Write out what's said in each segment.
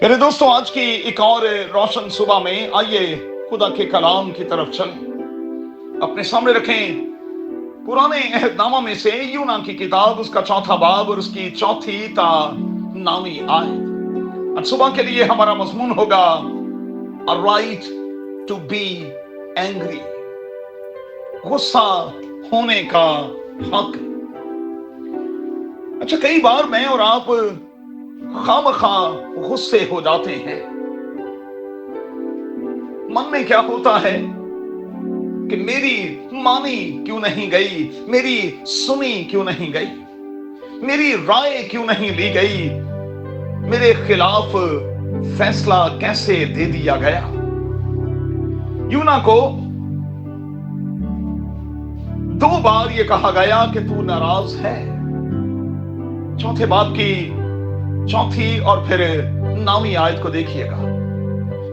मेरे दोस्तों, आज की एक और रोशन सुबह में आइए खुदा के कलाम की तरफ चलें। अपने सामने रखें पुराने अहदनामा में से यूना की किताब, उसका चौथा बाब और उसकी चौथी ता नामी आयत। आज सुबह के लिए हमारा मजमून होगा a right to be angry, गुस्सा होने का हक। अच्छा, कई बार मैं और आप खामखा गुस्से हो जाते हैं। मन में क्या होता है कि मेरी मानी क्यों नहीं गई, मेरी सुनी क्यों नहीं गई, मेरी राय क्यों नहीं ली गई, मेरे खिलाफ फैसला कैसे दे दिया गया। यूना को 2 बार यह कहा गया कि तू नाराज है। चौथे बाब की चौथी और फिर नामी आयत को देखिएगा।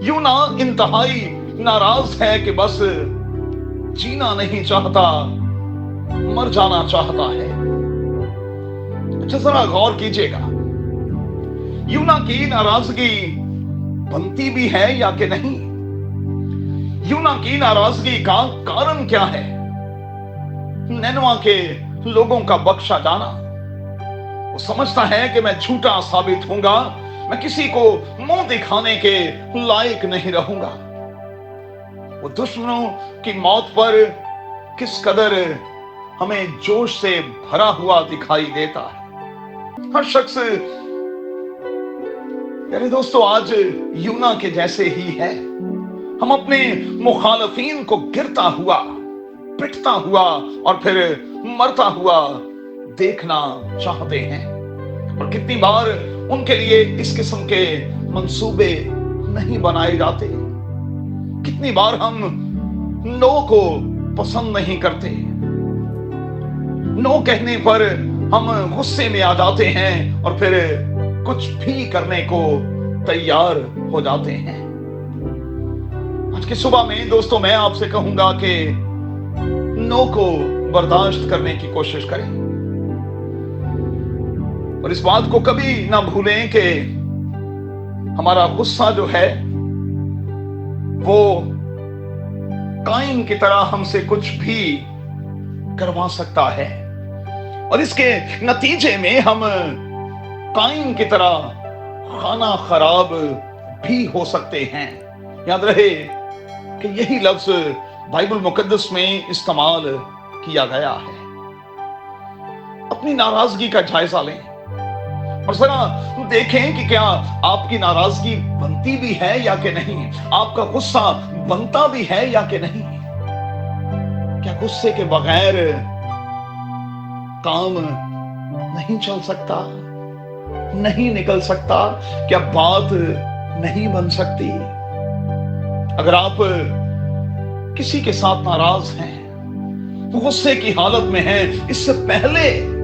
यूना इंतहाई नाराज है कि बस जीना नहीं चाहता, मर जाना चाहता है। अच्छा, जरा गौर कीजिएगा, यूना की नाराजगी बनती भी है या कि नहीं। यूना की नाराजगी का कारण क्या है? निनवा के लोगों का बख्शा जाना। वो समझता है कि मैं झूठा साबित होऊंगा, मैं किसी को मुंह दिखाने के लायक नहीं रहूंगा। वो दुश्मनों की मौत पर किस कदर हमें जोश से भरा हुआ दिखाई देता है। हर शख्स मेरे दोस्तों आज यूना के जैसे ही है। हम अपने मुखालफीन को गिरता हुआ, पिटता हुआ और फिर मरता हुआ देखना चाहते हैं। और कितनी बार उनके लिए इस किस्म के मंसूबे नहीं बनाए जाते। कितनी बार हम नो को पसंद नहीं करते। नो कहने पर हम गुस्से में आ जाते हैं और फिर कुछ भी करने को तैयार हो जाते हैं। आज की सुबह में दोस्तों मैं आपसे कहूंगा कि नो को बर्दाश्त करने की कोशिश करें और इस बात को कभी ना भूलें कि हमारा गुस्सा जो है वो काइन की तरह हमसे कुछ भी करवा सकता है और इसके नतीजे में हम काइन की तरह खाना खराब भी हो सकते हैं। याद रहे कि यही लफ्ज बाइबल मुकद्दस में इस्तेमाल किया गया है। अपनी नाराजगी का जायजा लें और जरा देखें कि क्या आपकी नाराजगी बनती भी है या कि नहीं, आपका गुस्सा बनता भी है या कि नहीं। क्या गुस्से के बगैर काम नहीं चल सकता, नहीं निकल सकता? क्या बात नहीं बन सकती? अगर आप किसी के साथ नाराज हैं, गुस्से की हालत में हैं, इससे पहले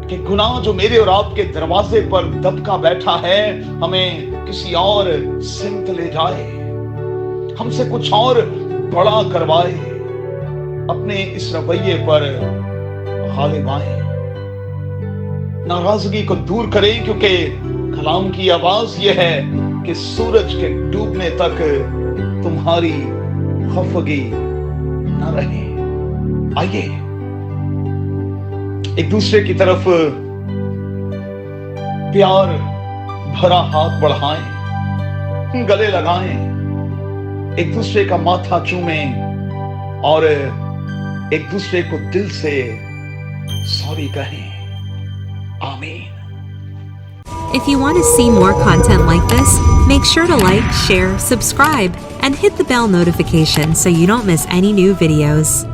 कि गुनाह जो मेरे और आपके दरवाजे पर दबका बैठा है हमें किसी और सिमत ले जाए, हमसे कुछ और बड़ा करवाए, अपने इस रवैये पर गालिब आए। नाराजगी को दूर करें, क्योंकि कलाम की आवाज यह है कि सूरज के डूबने तक तुम्हारी खफगी न रहे। आइए एक दूसरे की तरफ प्यार भरा हाथ बढ़ाएं, गले लगाएं, एक दूसरे का माथा चूमें और एक दूसरे को दिल से सॉरी कहें। आमीन। If you want to see more content like this, make sure to like, share, subscribe, and hit the bell notification so you don't miss any new videos.